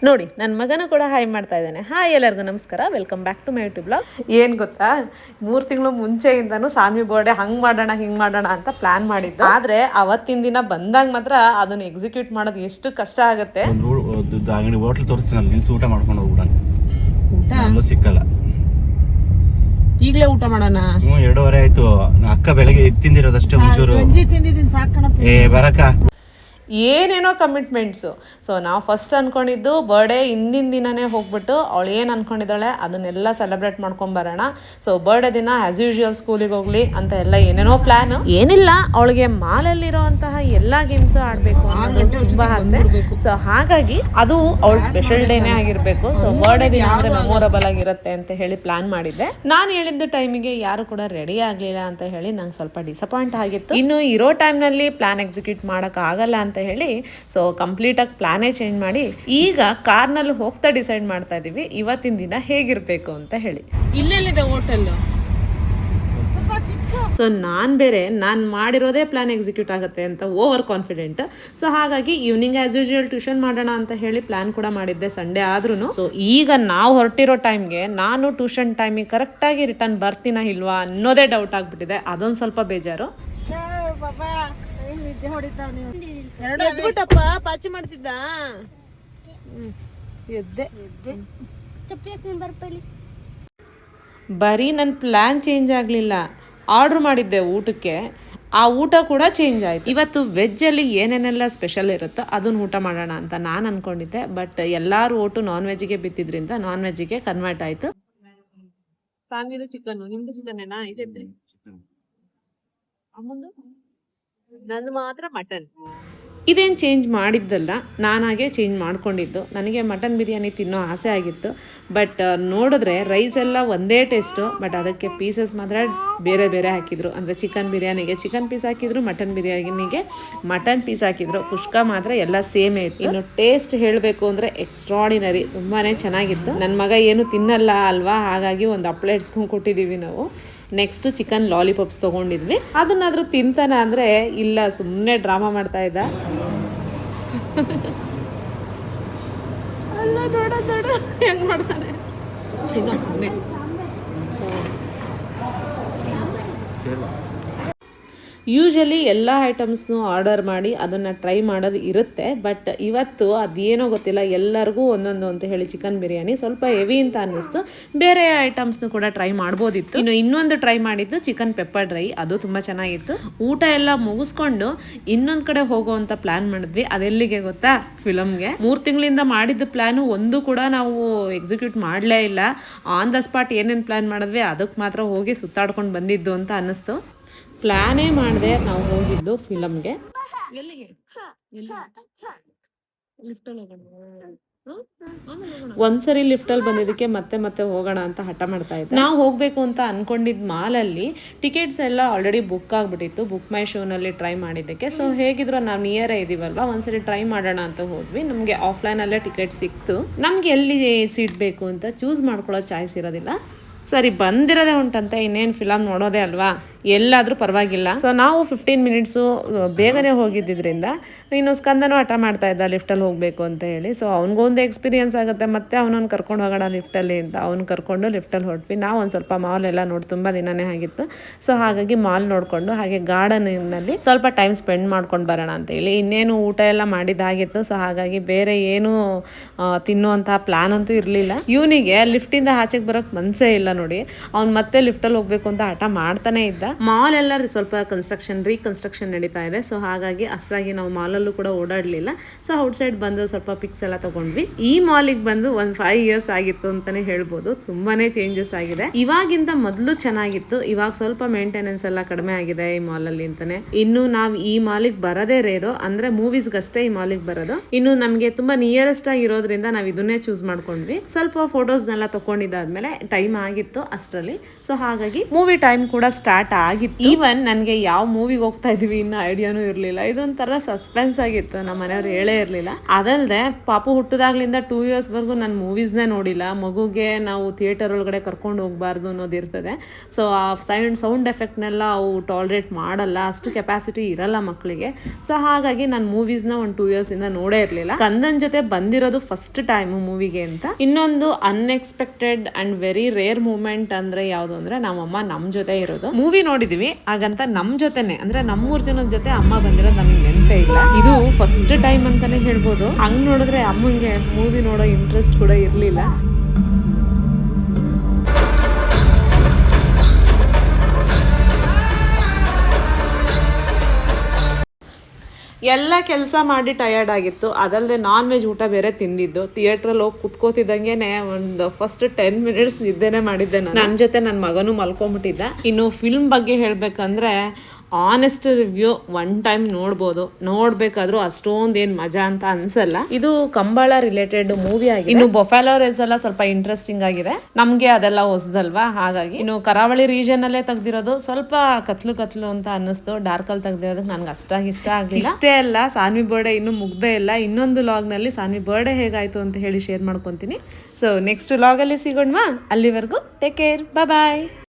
ನೋಡಿ ನನ್ನ ಮಗನೂ ಕೂಡ ಹಾಯ್ ಮಾಡ್ತಾ ಇದ್ದಾನೆ. ಹಾಯ್ ಎಲ್ಲರಿಗೂ ನಮಸ್ಕಾರ, welcome back to my YouTube blog. ಏನು ಗೊತ್ತಾ, 3 ತಿಂಗಳು ಮುಂಚೆಯಿಂದನೂ ಸಾನ್ವಿ ಬರ್ಡೇ ಹಂಗೆ ಮಾಡೋಣ ಹಿಂಗೆ ಮಾಡೋಣ ಅಂತ ಪ್ಲಾನ್ ಮಾಡಿದ್ದು. ಆದರೆ ಅವತ್ತಿನ ದಿನ ಬಂದಾಗ ಮಾತ್ರ ಅದನ್ನು ಎಕ್ಸಿಕ್ಯೂಟ್ ಮಾಡೋದು ಎಷ್ಟು ಕಷ್ಟ ಆಗುತ್ತೆ. ಅಂಗಡಿ ಹೋಟ್ಲ್ ತೋರಿಸ್ತೀನಿ, ನಿಲ್ಸಿ ಊಟ ಮಾಡ್ಕೊಂಡು ಹೋಗ್ಬಿಡ. ಊಟ ಸಿಕ್ಕಲ್ಲ, ಈಗಲೇ ಊಟ ಮಾಡೋಣ. 2:30 ಆಯ್ತು. ಅಕ್ಕ ಬೆಳಗ್ಗೆ ತಿಂದಿರೋದಷ್ಟೇ ಮುಂಚೂರು ಏ ಬರಕ ಏನೇನೋ ಕಮಿಟ್ಮೆಂಟ್ಸು. ಸೊ ನಾವು ಫಸ್ಟ್ ಅಂದ್ಕೊಂಡಿದ್ದು ಬರ್ಡೇ ಹಿಂದಿನ ದಿನನೇ ಹೋಗ್ಬಿಟ್ಟು ಅವಳು ಏನು ಅಂದ್ಕೊಂಡಿದ್ದಾಳೆ ಅದನ್ನೆಲ್ಲ ಸೆಲೆಬ್ರೇಟ್ ಮಾಡ್ಕೊಂಬರೋಣ. ಸೊ ಬರ್ಡೇ ದಿನ ಆ್ಯಸ್ ಯೂಶುವಲ್ ಸ್ಕೂಲಿಗೆ ಹೋಗ್ಲಿ ಅಂತ ಎಲ್ಲ ಏನೇನೋ ಪ್ಲ್ಯಾನ್. ಏನಿಲ್ಲ, ಅವಳಿಗೆ ಮಾಲಲ್ಲಿರೋಂತಹ ಎಲ್ಲ ಗೇಮ್ಸು ಆಡಬೇಕು ಅನ್ನೋದು ತುಂಬ ಆಸೆ. ಸೊ ಹಾಗಾಗಿ ಅದು ಅವಳ ಸ್ಪೆಷಲ್ ಡೇನೇ ಆಗಿರಬೇಕು. ಸೊ ಬರ್ಡೇ ದಿನ ಅಂದರೆ ಮೆಮೊರಬಲ್ ಆಗಿರುತ್ತೆ ಅಂತ ಹೇಳಿ ಪ್ಲಾನ್ ಮಾಡಿದ್ದೆ. ನಾನು ಹೇಳಿದ್ದ ಟೈಮಿಗೆ ಯಾರು ಕೂಡ ರೆಡಿ ಆಗಲಿಲ್ಲ ಅಂತ ಹೇಳಿ ನಂಗೆ ಸ್ವಲ್ಪ ಡಿಸಪಾಯಿಂಟ್ ಆಗಿತ್ತು. ಇನ್ನು ಇರೋ ಟೈಮ್ನಲ್ಲಿ ಪ್ಲಾನ್ ಎಕ್ಸಿಕ್ಯೂಟ್ ಮಾಡೋಕ್ಕಾಗಲ್ಲ ಅಂತ ಹೇಳಿ ಸೊ ಕಂಪ್ಲೀಟಾಗಿ ಪ್ಲಾನೇ ಚೇಂಜ್ ಮಾಡಿ ಈಗ ಕಾರ್ನಲ್ಲಿ ಹೋಗ್ತಾ ಡಿಸೈಡ್ ಮಾಡ್ತಾ ಇದೀವಿ ಇವತ್ತಿನ ದಿನ ಹೇಗಿರಬೇಕು ಅಂತ ಹೇಳಿ. ಇಲ್ಲೆಲ್ಲಿದೆ ಹೋಟೆಲ್? ಸೊ ನಾನು ಮಾಡಿರೋದೇ ಪ್ಲಾನ್ ಎಕ್ಸಿಕ್ಯೂಟ್ ಆಗುತ್ತೆ ಅಂತ ಓವರ್ ಕಾನ್ಫಿಡೆಂಟ್. ಸೊ ಹಾಗಾಗಿ ಈವ್ನಿಂಗ್ ಆ್ಯಸ್ ಯೂಶುವಲ್ ಟ್ಯೂಷನ್ ಮಾಡೋಣ ಅಂತ ಹೇಳಿ ಪ್ಲಾನ್ ಕೂಡ ಮಾಡಿದ್ದೆ ಸಂಡೇ ಆದ್ರೂ. ಸೊ ಈಗ ನಾವು ಹೊರಟಿರೋ ಟೈಮ್ಗೆ ನಾನು ಟ್ಯೂಷನ್ ಟೈಮಿಗೆ ಕರೆಕ್ಟಾಗಿ ರಿಟರ್ನ್ ಬರ್ತೀನ ಇಲ್ವಾ ಅನ್ನೋದೇ ಡೌಟ್ ಆಗಿಬಿಟ್ಟಿದೆ. ಅದೊಂದು ಸ್ವಲ್ಪ ಬೇಜಾರು. ಪಾಚಿ ಮಾಡ್ತಿದ್ದ ಬರೀ ನನ್ನ ಪ್ಲಾನ್ ಚೇಂಜ್ ಆಗಲಿಲ್ಲ, ಆರ್ಡ್ರ್ ಮಾಡಿದ್ದೆ ಊಟಕ್ಕೆ, ಆ ಊಟ ಕೂಡ ಚೇಂಜ್ ಆಯಿತು. ಇವತ್ತು ವೆಜ್ಜಲ್ಲಿ ಏನೇನೆಲ್ಲ ಸ್ಪೆಷಲ್ ಇರುತ್ತೋ ಅದನ್ನು ಊಟ ಮಾಡೋಣ ಅಂತ ನಾನು ಅಂದ್ಕೊಂಡಿದ್ದೆ. ಬಟ್ ಎಲ್ಲರೂ ಓಟು ನಾನ್ ವೆಜ್ಜಿಗೆ ಬಿತ್ತಿದ್ರಿಂದ ನಾನ್ ವೆಜ್ಜಿಗೆ ಕನ್ವರ್ಟ್ ಆಯಿತು. ಸಾಂಗಿದು ಚಿಕನ್, ನಿಮ್ದು ಚಿಕನ್ ಇದೈತೆ, ಅಮ್ಮಂದು ನಂದು ಮಾತ್ರ ಮಟನ್. ಇದೇನು ಚೇಂಜ್ ಮಾಡಿದ್ದಲ್ಲ, ನಾನಾಗೆ ಚೇಂಜ್ ಮಾಡ್ಕೊಂಡಿದ್ದು. ನನಗೆ ಮಟನ್ ಬಿರಿಯಾನಿ ತಿನ್ನೋ ಆಸೆ ಆಗಿತ್ತು. ಬಟ್ ನೋಡಿದ್ರೆ ರೈಸ್ ಎಲ್ಲ ಒಂದೇ ಟೇಸ್ಟು, ಬಟ್ ಅದಕ್ಕೆ ಪೀಸಸ್ ಮಾತ್ರ ಬೇರೆ ಬೇರೆ ಹಾಕಿದ್ರು. ಅಂದರೆ ಚಿಕನ್ ಬಿರಿಯಾನಿಗೆ ಚಿಕನ್ ಪೀಸ್ ಹಾಕಿದ್ರು, ಮಟನ್ ಬಿರಿಯಾನಿಗೆ ಮಟನ್ ಪೀಸ್ ಹಾಕಿದ್ರು. ಕುಷ್ಕ ಮಾತ್ರ ಎಲ್ಲ ಸೇಮೇ ಇತ್ತು. ಇನ್ನು ಟೇಸ್ಟ್ ಹೇಳಬೇಕು ಅಂದರೆ ಎಕ್ಸ್ಟ್ರಾಡಿನರಿ, ತುಂಬಾ ಚೆನ್ನಾಗಿತ್ತು. ನನ್ನ ಮಗ ಏನು ತಿನ್ನಲ್ಲ ಅಲ್ವಾ, ಹಾಗಾಗಿ ಒಂದು ಹಪ್ಪಳ ಇಡ್ಸ್ಕೊಂಡು ಕೊಟ್ಟಿದ್ದೀವಿ ನಾವು. ನೆಕ್ಸ್ಟ್ ಚಿಕನ್ ಲಾಲಿಪಾಪ್ಸ್ ತೊಗೊಂಡಿದ್ವಿ. ಅದನ್ನಾದರೂ ತಿಂತಾನ ಅಂದರೆ ಇಲ್ಲ, ಸುಮ್ಮನೆ ಡ್ರಾಮಾ ಮಾಡ್ತಾ ಇದ್ದ. ಅಲ್ಲ ನೋಡ ಹೆಂಗ್ ಮಾಡ್ತಾನೆ, ತಿನ್ನೋ ಸುಮ್ಮನೆ. ಯೂಶಲಿ ಎಲ್ಲ ಐಟಮ್ಸ್ನು ಆರ್ಡರ್ ಮಾಡಿ ಅದನ್ನು ಟ್ರೈ ಮಾಡೋದು ಇರುತ್ತೆ. ಬಟ್ ಇವತ್ತು ಅದೇನೋ ಗೊತ್ತಿಲ್ಲ, ಎಲ್ಲರಿಗೂ ಒಂದೊಂದು ಅಂತ ಹೇಳಿ ಚಿಕನ್ ಬಿರಿಯಾನಿ ಸ್ವಲ್ಪ ಹೆವಿ ಅಂತ ಅನ್ನಿಸ್ತು. ಬೇರೆ ಐಟಮ್ಸ್ನು ಕೂಡ ಟ್ರೈ ಮಾಡ್ಬೋದಿತ್ತು. ಇನ್ನೊಂದು ಟ್ರೈ ಮಾಡಿದ್ದು ಚಿಕನ್ ಪೆಪ್ಪರ್ ಡ್ರೈ, ಅದು ತುಂಬ ಚೆನ್ನಾಗಿತ್ತು. ಊಟ ಎಲ್ಲ ಮುಗಿಸ್ಕೊಂಡು ಇನ್ನೊಂದು ಕಡೆ ಹೋಗೋವಂಥ ಪ್ಲ್ಯಾನ್ ಮಾಡಿದ್ವಿ. ಅದೆಲ್ಲಿಗೆ ಗೊತ್ತಾ, ಫಿಲಮ್ಗೆ. 3 ತಿಂಗಳಿಂದ ಮಾಡಿದ್ದು ಪ್ಲ್ಯಾನು ಒಂದು ಕೂಡ ನಾವು ಎಕ್ಸಿಕ್ಯೂಟ್ ಮಾಡಲೇ ಇಲ್ಲ. ಆನ್ ದ ಸ್ಪಾಟ್ ಏನೇನು ಪ್ಲ್ಯಾನ್ ಮಾಡಿದ್ವಿ ಅದಕ್ಕೆ ಮಾತ್ರ ಹೋಗಿ ಸುತ್ತಾಡ್ಕೊಂಡು ಬಂದಿದ್ದು ಅಂತ ಅನ್ನಿಸ್ತು. ಪ್ಲಾನೇ ಮಾಡಿದೆ ನಾವು ಹೋಗಿದ್ದು ಫಿಲಮ್ಗೆ. ಎಲ್ಲಿಗೆ? ಲಿಫ್ಟಲ್ಲಿ ಹೋಗೋಣ. ಒಂದ್ಸರಿ ಲಿಫ್ಟಲ್ಲಿ ಬಂದಿದ್ದಕ್ಕೆ ಮತ್ತೆ ಹೋಗೋಣ ಅಂತ ಹಠ ಮಾಡ್ತಾ ಇದ್ದೆ. ನಾವು ಹೋಗಬೇಕು ಅಂತ ಅನ್ಕೊಂಡಿದ್ದ ಮಾಲಲ್ಲಿ ಟಿಕೆಟ್ಸ್ ಎಲ್ಲ ಆಲ್ರೆಡಿ ಬುಕ್ ಆಗಿಬಿಟ್ಟಿತ್ತು, ಬುಕ್ ಮೈ ಶೋನಲ್ಲಿ ಟ್ರೈ ಮಾಡಿದ್ದಕ್ಕೆ. ಸೊ ಹೇಗಿದ್ರು ನಾವು ನಿಯರೇ ಇದೀವಲ್ವಾ, ಒಂದ್ಸರಿ ಟ್ರೈ ಮಾಡೋಣ ಅಂತ ಹೋದ್ವಿ. ನಮಗೆ ಆಫ್ಲೈನಲ್ಲೇ ಟಿಕೆಟ್ ಸಿಕ್ತು. ನಮ್ಗೆ ಎಲ್ಲಿ ಸೀಟ್ ಬೇಕು ಅಂತ ಚೂಸ್ ಮಾಡ್ಕೊಳ್ಳೋ ಚಾಯ್ಸ್ ಇರೋದಿಲ್ಲ. ಸರಿ ಬಂದಿರೋದೇ ಉಂಟಂತೆ, ಇನ್ನೇನು ಫಿಲಮ್ ನೋಡೋದೇ ಅಲ್ವಾ, ಎಲ್ಲಾದರೂ ಪರವಾಗಿಲ್ಲ. ಸೊ ನಾವು 15 ಮಿನಿಟ್ಸು ಬೇಗನೆ ಹೋಗಿದ್ದರಿಂದ ಇನ್ನು ಸ್ಕಂದನೂ ಹಠ ಮಾಡ್ತಾ ಇದ್ದ ಲಿಫ್ಟಲ್ಲಿ ಹೋಗಬೇಕು ಅಂತ ಹೇಳಿ. ಸೊ ಅವ್ನಿಗೊಂದು ಎಕ್ಸ್ಪೀರಿಯನ್ಸ್ ಆಗುತ್ತೆ, ಮತ್ತೆ ಅವನನ್ನು ಕರ್ಕೊಂಡು ಹೋಗೋಣ ಲಿಫ್ಟಲ್ಲಿ ಅಂತ ಅವ್ನು ಕರ್ಕೊಂಡು ಲಿಫ್ಟಲ್ಲಿ ಹೊರಟ್ವಿ. ನಾವು ಒಂದು ಸ್ವಲ್ಪ ಮಾಲ್ ಎಲ್ಲ ನೋಡಿ ತುಂಬ ದಿನನೇ ಆಗಿತ್ತು. ಸೊ ಹಾಗಾಗಿ ಮಾಲ್ ನೋಡಿಕೊಂಡು ಹಾಗೆ ಗಾರ್ಡನ್ನಲ್ಲಿ ಸ್ವಲ್ಪ ಟೈಮ್ ಸ್ಪೆಂಡ್ ಮಾಡ್ಕೊಂಡು ಬರೋಣ ಅಂತೇಳಿ. ಇನ್ನೇನು ಊಟ ಎಲ್ಲ ಮಾಡಿದ್ದಾಗಿತ್ತು. ಸೊ ಹಾಗಾಗಿ ಬೇರೆ ಏನು ತಿನ್ನುವಂತಹ ಪ್ಲ್ಯಾನ್ ಅಂತೂ ಇರಲಿಲ್ಲ. ಇವನಿಗೆ ಲಿಫ್ಟಿಂದ ಆಚೆಗೆ ಬರೋಕ್ಕೆ ಮನಸ್ಸೇ ಇಲ್ಲ ನೋಡಿ. ಅವ್ನು ಮತ್ತೆ ಲಿಫ್ಟಲ್ಲಿ ಹೋಗಬೇಕು ಅಂತ ಹಠ ಮಾಡ್ತಾನೆ ಇದ್ದ. ಮಾಲ್ ಎಲ್ಲ ಸ್ವಲ್ಪ ರೀಕನ್ಸ್ಟ್ರಕ್ಷನ್ ನಡೀತಾ ಇದೆ. ಸೊ ಹಾಗಾಗಿ ಅಷ್ಟಾಗಿ ನಾವು ಮಾಲಲ್ಲೂ ಕೂಡ ಓಡಾಡಲಿಲ್ಲ. ಸೊ ಔಟ್ಸೈಡ್ ಬಂದು ಸ್ವಲ್ಪ ಪಿಕ್ಸ್ ಎಲ್ಲ ತಗೊಂಡ್ವಿ. ಈ ಮಾಲಿಗೆ ಬಂದು ಒಂದು 5 ಇಯರ್ಸ್ ಆಗಿತ್ತು ಅಂತಾನೆ ಹೇಳ್ಬೋದು. ತುಂಬಾನೇ ಚೇಂಜಸ್ ಆಗಿದೆ. ಇವಾಗಿಂತ ಮೊದಲು ಚೆನ್ನಾಗಿತ್ತು, ಇವಾಗ ಸ್ವಲ್ಪ ಮೇಂಟೆನೆನ್ಸ್ ಎಲ್ಲ ಕಡಿಮೆ ಆಗಿದೆ ಈ ಮಾಲಲ್ಲಿ ಅಂತಾನೆ. ಇನ್ನು ನಾವು ಈ ಮಾಲಿಗೆ ಬರೋದೇ ರೇರು, ಅಂದ್ರೆ ಮೂವೀಸ್ಗಷ್ಟೇ ಈ ಮಾಲಿಗೆ ಬರೋದು. ಇನ್ನು ನಮಗೆ ತುಂಬಾ ನಿಯರೆಸ್ಟ್ ಆಗಿರೋದ್ರಿಂದ ನಾವು ಇದನ್ನೇ ಚೂಸ್ ಮಾಡ್ಕೊಂಡ್ವಿ. ಸ್ವಲ್ಪ ಫೋಟೋಸ್ನೆಲ್ಲ ತಗೊಂಡಿದ್ದಾದ್ಮೇಲೆ ಟೈಮ್ ಆಗಿತ್ತು ಅಷ್ಟರಲ್ಲಿ. ಸೊ ಹಾಗಾಗಿ ಮೂವಿ ಟೈಮ್ ಕೂಡ ಸ್ಟಾರ್ಟ್ ಆಗಿತ್ತು. ಈವನ್ ನನಗೆ ಯಾವ ಮೂವಿಗೆ ಹೋಗ್ತಾ ಇದೀವಿ ಇನ್ನು ಐಡಿಯಾನೂ ಇರಲಿಲ್ಲ. ಇದೊಂಥರ ಸಸ್ಪೆನ್ಸ್ ಆಗಿತ್ತು, ನಮ್ಮ ಮನೆಯವ್ರು ಹೇಳೇ ಇರಲಿಲ್ಲ. ಅದಲ್ಲದೆ ಪಾಪು ಹುಟ್ಟಿದಾಗ್ಲಿಂದ 2 ಇಯರ್ಸ್ವರೆಗೂ ನಾನು ಮೂವೀಸ್ನೇ ನೋಡಿಲ್ಲ. ಮಗುಗೆ ನಾವು ಥಿಯೇಟರ್ ಒಳಗಡೆ ಕರ್ಕೊಂಡು ಹೋಗ್ಬಾರ್ದು ಅನ್ನೋದು ಇರ್ತದೆ. ಸೊ ಆ ಸೌಂಡ್ ಎಫೆಕ್ಟ್ನೆಲ್ಲ ಅವು ಟಾಲರೇಟ್ ಮಾಡಲ್ಲ, ಅಷ್ಟು ಕೆಪಾಸಿಟಿ ಇರಲ್ಲ ಮಕ್ಕಳಿಗೆ. ಸೊ ಹಾಗಾಗಿ ನಾನು ಮೂವೀಸ್ನ ಒಂದು 2 ಇಯರ್ಸಿಂದ ನೋಡೇ ಇರಲಿಲ್ಲ. ಸ್ಕಂದನ್ ಜೊತೆ ಬಂದಿರೋದು ಫಸ್ಟ್ ಟೈಮ್ ಮೂವಿಗೆ ಅಂತ. ಇನ್ನೊಂದು unexpected and very rare moment ಅಂದ್ರೆ ಯಾವುದು ಅಂದ್ರೆ ನಮ್ಮಮ್ಮ ನಮ್ಮ ಜೊತೆ ಇರೋದು. ಮೂವಿ ನೋಡಿದೀವಿ ಹಾಗಂತ ನಮ್ಮ ಜೊತೆನೆ ಅಂದ್ರೆ ನಮ್ಮೂರ್ ಜನದ ಜೊತೆ ಅಮ್ಮ ಬಂದಿರೋದು ನಮಗೆ ನೆನಪೇ ಇಲ್ಲ. ಇದು ಫಸ್ಟ್ ಟೈಮ್ ಅಂತಾನೆ ಹೇಳ್ಬೋದು. ಹಂಗ್ ನೋಡಿದ್ರೆ ಅಮ್ಮಂಗೆ ಮೂವಿ ನೋಡೋ ಇಂಟ್ರೆಸ್ಟ್ ಕೂಡ ಇರ್ಲಿಲ್ಲ. ಎಲ್ಲ ಕೆಲಸ ಮಾಡಿ ಟಯರ್ಡ್ ಆಗಿತ್ತು. ಅದಲ್ಲದೆ ನಾನ್ ವೆಜ್ ಊಟ ಬೇರೆ ತಿಂದಿದ್ದು. ಥಿಯೇಟ್ರಲ್ಲಿ ಹೋಗಿ ಕುತ್ಕೋತಿದ್ದಂಗೆ ಒಂದು ಫಸ್ಟ್ 10 ಮಿನಿಟ್ಸ್ ನಿದ್ದೆನೆ ಮಾಡಿದ್ದೆ. ನನ್ನ ಜೊತೆ ನನ್ನ ಮಗನೂ ಮಲ್ಕೊಂಡ್ಬಿಟ್ಟಿದ್ದ. ಇನ್ನು ಫಿಲ್ಮ್ ಬಗ್ಗೆ ಹೇಳ್ಬೇಕಂದ್ರೆ ಆನೆಸ್ಟ್ ರಿವ್ಯೂ ಒನ್ ಟೈಮ್ ನೋಡ್ಬೇಕಾದ್ರೂ ಅಷ್ಟೊಂದೇನ್ ಮಜಾ ಅಂತ ಅನ್ಸಲ್ಲ. ಇದು ಕಂಬಳ ರಿಲೇಟೆಡ್ ಮೂವಿ ಆಗಿದೆ. ಇನ್ನು ಬೊಫ್ಯಾಲೋ ರೇಸ್ ಎಲ್ಲ ಸ್ವಲ್ಪ ಇಂಟ್ರೆಸ್ಟಿಂಗ್ ಆಗಿದೆ. ನಮ್ಗೆ ಅದೆಲ್ಲ ಹೊಸದಲ್ವಾ, ಹಾಗಾಗಿ. ಇನ್ನು ಕರಾವಳಿ ರೀಜನ್ ಅಲ್ಲೇ ತೆಗ್ದಿರೋದು, ಸ್ವಲ್ಪ ಕತ್ಲು ಅಂತ ಅನ್ನಿಸ್ತು. ಡಾರ್ಕ್ ಅಲ್ಲಿ ತೆಗ್ದಿರೋದಕ್ಕೆ ನನ್ಗೆ ಅಷ್ಟಾಗಿ ಇಷ್ಟ ಆಗ್ಲಿಲ್ಲ. ಇಷ್ಟೇ ಅಲ್ಲ, ಸಾನ್ವಿ ಬರ್ಡೇ ಇನ್ನೂ ಮುಗ್ದೇ ಇಲ್ಲ. ಇನ್ನೊಂದು ಲಾಗ್ ನಲ್ಲಿ ಸಾನ್ವಿ ಬರ್ಡೇ ಹೇಗಾಯ್ತು ಅಂತ ಹೇಳಿ ಶೇರ್ ಮಾಡ್ಕೊಂತೀನಿ. ಸೊ ನೆಕ್ಸ್ಟ್ ಲಾಗ್ ಅಲ್ಲಿ ಸಿಗೋಣವಾ? ಅಲ್ಲಿವರೆಗೂ ಟೇಕ್ ಕೇರ್, ಬಾಯ್.